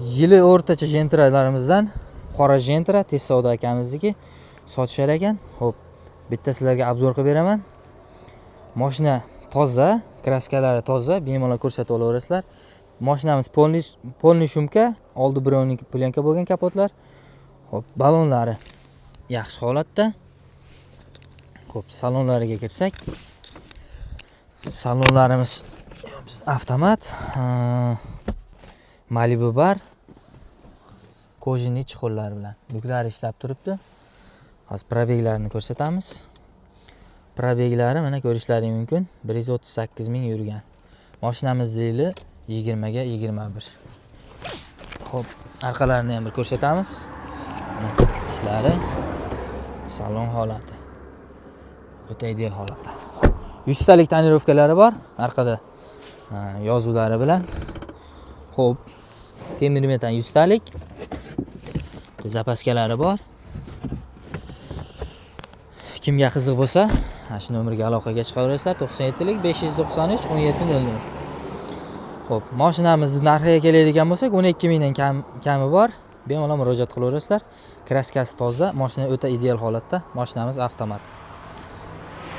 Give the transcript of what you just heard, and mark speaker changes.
Speaker 1: Yili o'rtacha jentralarimizdan qora jentra tez savdo akamizniki sotishar ekan. Xo'p, bitta sizlarga obzor qilib beraman. Mashina toza, kraskalari toza, bemalol ko'rsatib olaverasizlar. Mashinamiz polniy shumka, oldi birovniki plenka bo'lgan kapotlar. Xo'p, balonlari yaxshi holatda. Xo'p, salonlariga kirsak, salonlarimiz avtomat, Malibu bar, kojinli chiqinlar bilan. Yuklari ishlab turibdi. Hozir probeglarini ko'rsatamiz. Probeglari mana ko'rishlaring mumkin. 138 ming yurgan. Mashinamizning yili 20 ga 21. Xo'p, orqalarini ham bir ko'rsatamiz. Mana ishlari, salon holati. O'ta ideal holatda. 100 talik tonirovkalari bor, orqada yozuvlari bilan. Xo'p, temir metan 100 talik. Zapaskalari bor. Kimga qiziq bo'lsa, shu nomerga aloqaga chiqaverasizlar. 97 lik 593 1700. Xo'p, mashinamizning narxiga keladigan bo'lsak, 12 mingdan kami bor. Bemalol murojaat qilaverasizlar. Kraskasi toza, mashina o'ta ideal holatda. Mashinamiz avtomat.